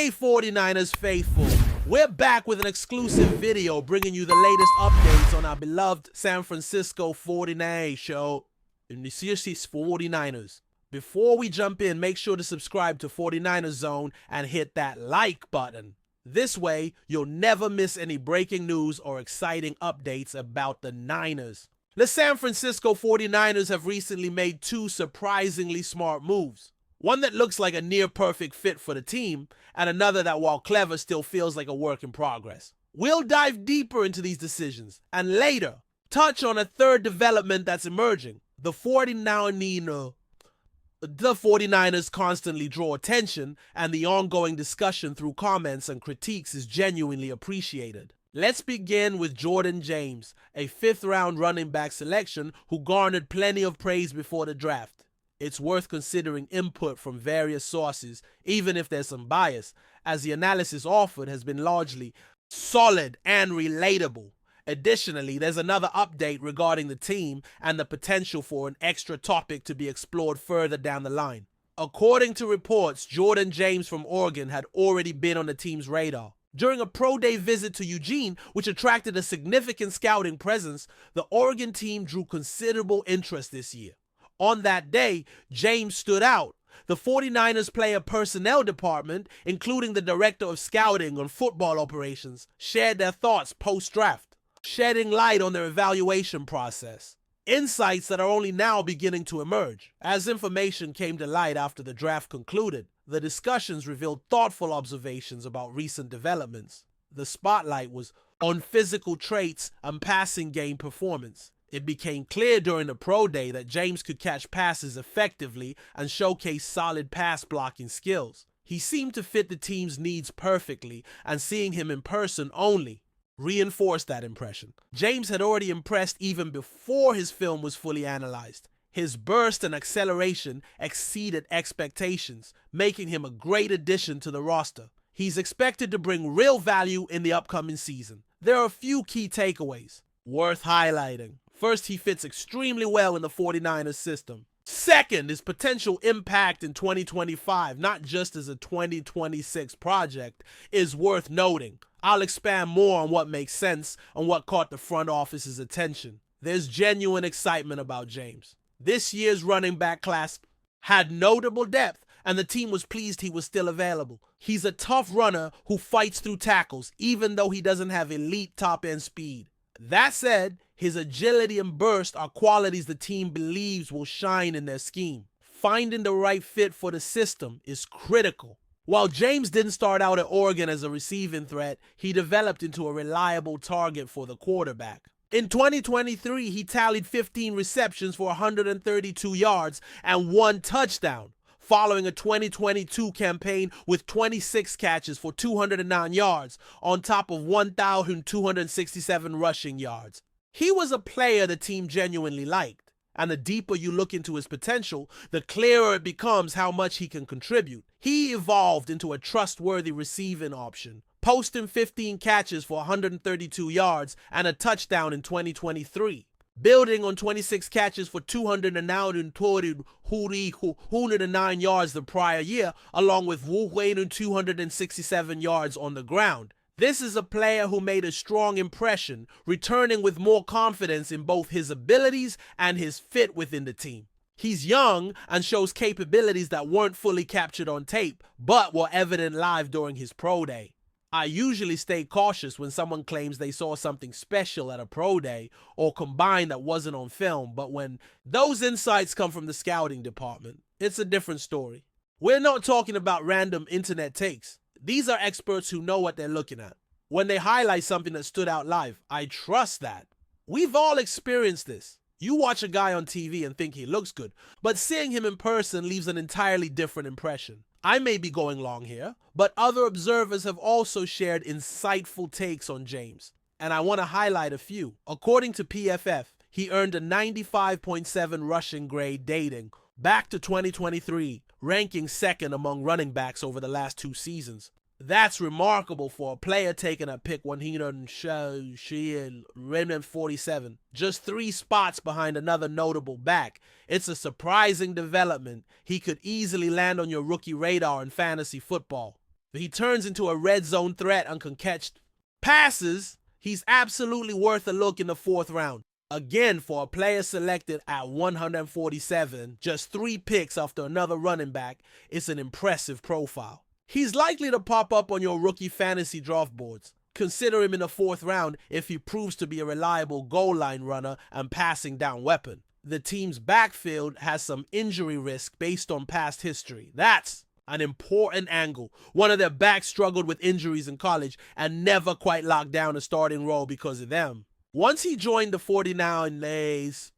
Hey 49ers faithful, we're back with an exclusive video bringing you the latest updates on our beloved San Francisco 49ers show in the CSC's 49ers. Before we jump in, make sure to subscribe to 49ers Zone and hit that like button. This way, you'll never miss any breaking news or exciting updates about the Niners. The San Francisco 49ers have recently made two surprisingly smart moves. One that looks like a near-perfect fit for the team, and another that, while clever, still feels like a work in progress. We'll dive deeper into these decisions, and later, touch on a third development that's emerging. The 49ers constantly draw attention, and the ongoing discussion through comments and critiques is genuinely appreciated. Let's begin with Jordan James, a fifth-round running back selection who garnered plenty of praise before the draft. It's worth considering input from various sources, even if there's some bias, as the analysis offered has been largely solid and relatable. Additionally, there's another update regarding the team and the potential for an extra topic to be explored further down the line. According to reports, Jordan James from Oregon had already been on the team's radar. During a pro day visit to Eugene, which attracted a significant scouting presence, the Oregon team drew considerable interest this year. On that day, James stood out. The 49ers player personnel department, including the director of scouting on football operations, shared their thoughts post-draft, shedding light on their evaluation process. Insights that are only now beginning to emerge. As information came to light after the draft concluded, the discussions revealed thoughtful observations about recent developments. The spotlight was on physical traits and passing game performance. It became clear during the pro day that James could catch passes effectively and showcase solid pass blocking skills. He seemed to fit the team's needs perfectly, and seeing him in person only reinforced that impression. James had already impressed even before his film was fully analyzed. His burst and acceleration exceeded expectations, making him a great addition to the roster. He's expected to bring real value in the upcoming season. There are a few key takeaways worth highlighting. First, he fits extremely well in the 49ers system. Second, his potential impact in 2025, not just as a 2026 project, is worth noting. I'll expand more on what makes sense and what caught the front office's attention. There's genuine excitement about James. This year's running back class had notable depth, and the team was pleased he was still available. He's a tough runner who fights through tackles, even though he doesn't have elite top-end speed. That said, his agility and burst are qualities the team believes will shine in their scheme. Finding the right fit for the system is critical. While James didn't start out at Oregon as a receiving threat, he developed into a reliable target for the quarterback. In 2023, he tallied 15 receptions for 132 yards and 1 touchdown, following a 2022 campaign with 26 catches for 209 yards on top of 1,267 rushing yards. He was a player the team genuinely liked, and the deeper you look into his potential, the clearer it becomes how much he can contribute. He evolved into a trustworthy receiving option, posting 15 catches for 132 yards and a touchdown in 2023. Building on 26 catches for 209 yards the prior year, along with 267 yards on the ground. This is a player who made a strong impression, returning with more confidence in both his abilities and his fit within the team. He's young and shows capabilities that weren't fully captured on tape, but were evident live during his pro day. I usually stay cautious when someone claims they saw something special at a pro day or combine that wasn't on film, but when those insights come from the scouting department, it's a different story. We're not talking about random internet takes. These are experts who know what they're looking at. When they highlight something that stood out live, I trust that. We've all experienced this. You watch a guy on TV and think he looks good, but seeing him in person leaves an entirely different impression. I may be going long here, but other observers have also shared insightful takes on James, and I want to highlight a few. According to PFF, he earned a 95.7 rushing grade dating back to 2023, ranking second among running backs over the last 2 seasons. That's remarkable for a player taken at pick 147, just 3 spots behind another notable back. It's a surprising development. He could easily land on your rookie radar in fantasy football. He turns into a red zone threat on catch passes. He's absolutely worth a look in the 4th round. Again, for a player selected at 147, just 3 picks after another running back, it's an impressive profile. He's likely to pop up on your rookie fantasy draft boards. Consider him in the 4th round if he proves to be a reliable goal line runner and passing down weapon. The team's backfield has some injury risk based on past history. That's an important angle. One of their backs struggled with injuries in college and never quite locked down a starting role because of them. Once he joined the 49ers,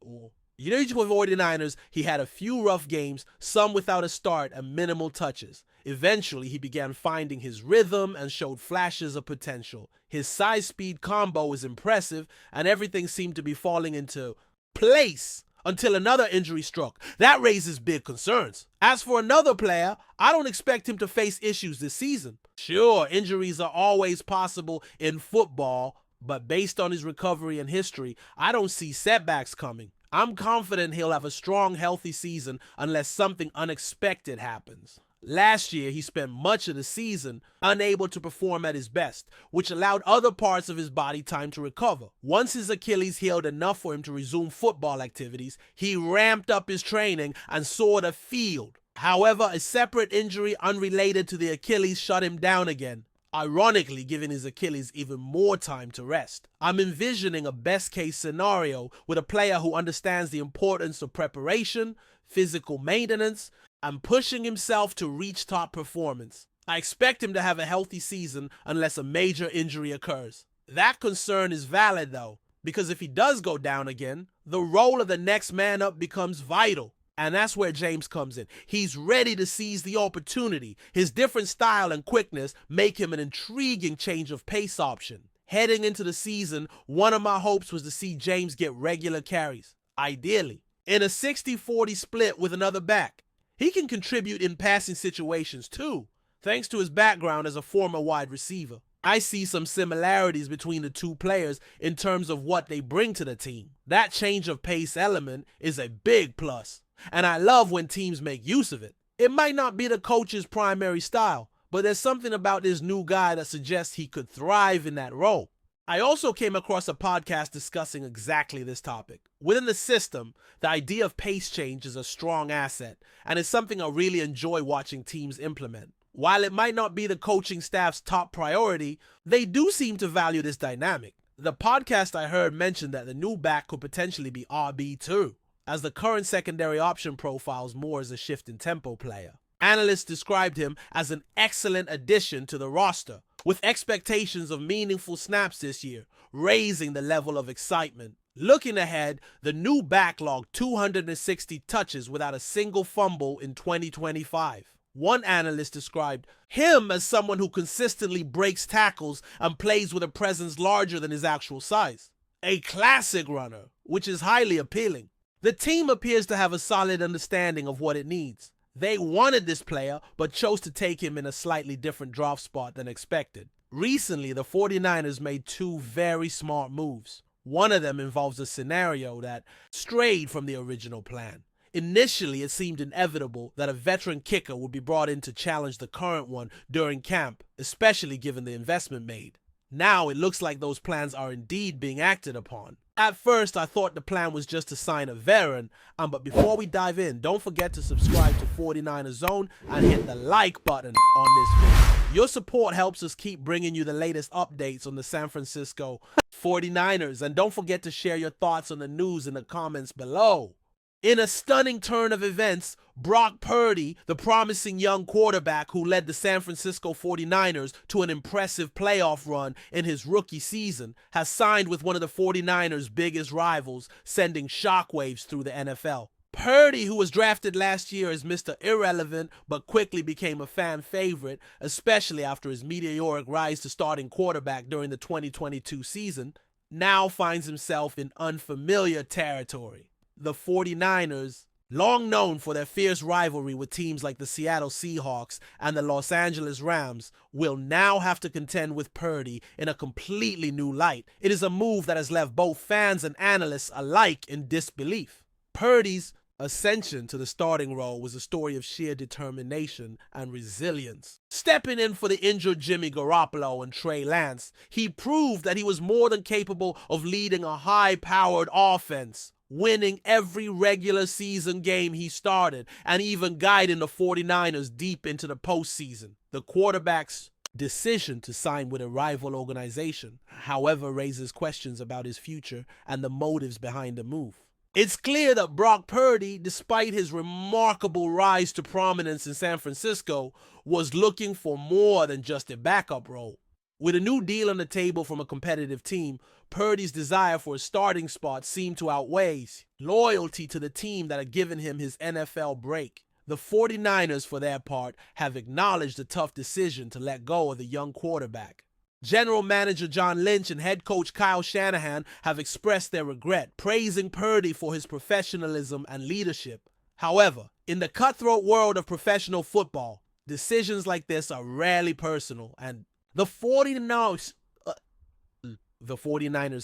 he had a few rough games, some without a start and minimal touches. Eventually, he began finding his rhythm and showed flashes of potential. His size-speed combo is impressive, and everything seemed to be falling into place until another injury struck. That raises big concerns. As for another player, I don't expect him to face issues this season. Sure, injuries are always possible in football, but based on his recovery and history, I don't see setbacks coming. I'm confident he'll have a strong, healthy season unless something unexpected happens. Last year, he spent much of the season unable to perform at his best, which allowed other parts of his body time to recover. Once his Achilles healed enough for him to resume football activities, he ramped up his training and saw the field. However, a separate injury unrelated to the Achilles shut him down again, ironically giving his Achilles even more time to rest. I'm envisioning a best-case scenario with a player who understands the importance of preparation, physical maintenance, and pushing himself to reach top performance. I expect him to have a healthy season unless a major injury occurs. That concern is valid though, because if he does go down again, the role of the next man up becomes vital. And that's where James comes in. He's ready to seize the opportunity. His different style and quickness make him an intriguing change of pace option. Heading into the season, one of my hopes was to see James get regular carries, ideally in a 60-40 split with another back. He can contribute in passing situations too, thanks to his background as a former wide receiver. I see some similarities between the two players in terms of what they bring to the team. That change of pace element is a big plus, and I love when teams make use of it. It might not be the coach's primary style, but there's something about this new guy that suggests he could thrive in that role. I also came across a podcast discussing exactly this topic. Within the system, the idea of pace change is a strong asset, and it's something I really enjoy watching teams implement. While it might not be the coaching staff's top priority, they do seem to value this dynamic. The podcast I heard mentioned that the new back could potentially be RB2, as the current secondary option profiles more as a shift in tempo player. Analysts described him as an excellent addition to the roster, with expectations of meaningful snaps this year, raising the level of excitement. Looking ahead, the new back logged 260 touches without a single fumble in 2025. One analyst described him as someone who consistently breaks tackles and plays with a presence larger than his actual size. A classic runner, which is highly appealing. The team appears to have a solid understanding of what it needs. They wanted this player, but chose to take him in a slightly different draft spot than expected. Recently, the 49ers made 2 very smart moves. One of them involves a scenario that strayed from the original plan. Initially, it seemed inevitable that a veteran kicker would be brought in to challenge the current one during camp, especially given the investment made. Now, it looks like those plans are indeed being acted upon. At first, I thought the plan was just to sign a veteran, but before we dive in, don't forget to subscribe to 49ers Zone and hit the like button on this video. Your support helps us keep bringing you the latest updates on the San Francisco 49ers, and don't forget to share your thoughts on the news in the comments below. In a stunning turn of events, Brock Purdy, the promising young quarterback who led the San Francisco 49ers to an impressive playoff run in his rookie season, has signed with one of the 49ers' biggest rivals, sending shockwaves through the NFL. Purdy, who was drafted last year as Mr. Irrelevant but quickly became a fan favorite, especially after his meteoric rise to starting quarterback during the 2022 season, now finds himself in unfamiliar territory. The 49ers, long known for their fierce rivalry with teams like the Seattle Seahawks and the Los Angeles Rams, will now have to contend with Purdy in a completely new light. It is a move that has left both fans and analysts alike in disbelief. Purdy's ascension to the starting role was a story of sheer determination and resilience. Stepping in for the injured Jimmy Garoppolo and Trey Lance, he proved that he was more than capable of leading a high-powered offense, winning every regular season game he started, and even guiding the 49ers deep into the postseason. The quarterback's decision to sign with a rival organization, however, raises questions about his future and the motives behind the move. It's clear that Brock Purdy, despite his remarkable rise to prominence in San Francisco, was looking for more than just a backup role. With a new deal on the table from a competitive team, Purdy's desire for a starting spot seemed to outweigh loyalty to the team that had given him his NFL break. The 49ers, for their part, have acknowledged the tough decision to let go of the young quarterback. General Manager John Lynch and head coach Kyle Shanahan have expressed their regret, praising Purdy for his professionalism and leadership. However, in the cutthroat world of professional football, decisions like this are rarely personal, and the 49ers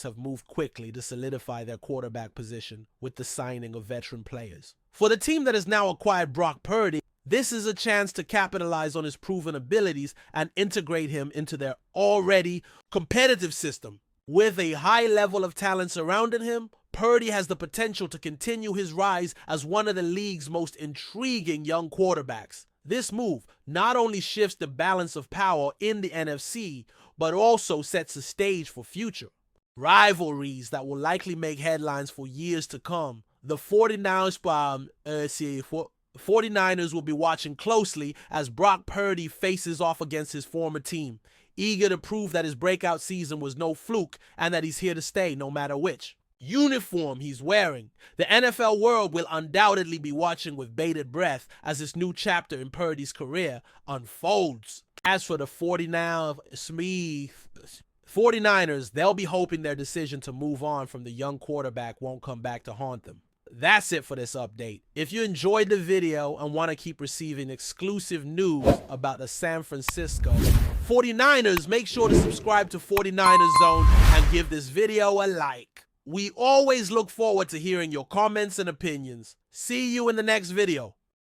have moved quickly to solidify their quarterback position with the signing of veteran players. For the team that has now acquired Brock Purdy, this is a chance to capitalize on his proven abilities and integrate him into their already competitive system. With a high level of talent surrounding him, Purdy has the potential to continue his rise as one of the league's most intriguing young quarterbacks. This move not only shifts the balance of power in the NFC, but also sets the stage for future rivalries that will likely make headlines for years to come. The 49ers will be watching closely as Brock Purdy faces off against his former team, eager to prove that his breakout season was no fluke and that he's here to stay no matter which uniform he's wearing. The NFL world will undoubtedly be watching with bated breath as this new chapter in Purdy's career unfolds. As for the 49ers, they'll be hoping their decision to move on from the young quarterback won't come back to haunt them. That's it for this update. If you enjoyed the video and want to keep receiving exclusive news about the San Francisco 49ers, make sure to subscribe to 49ers Zone and give this video a like. We always look forward to hearing your comments and opinions. See you in the next video.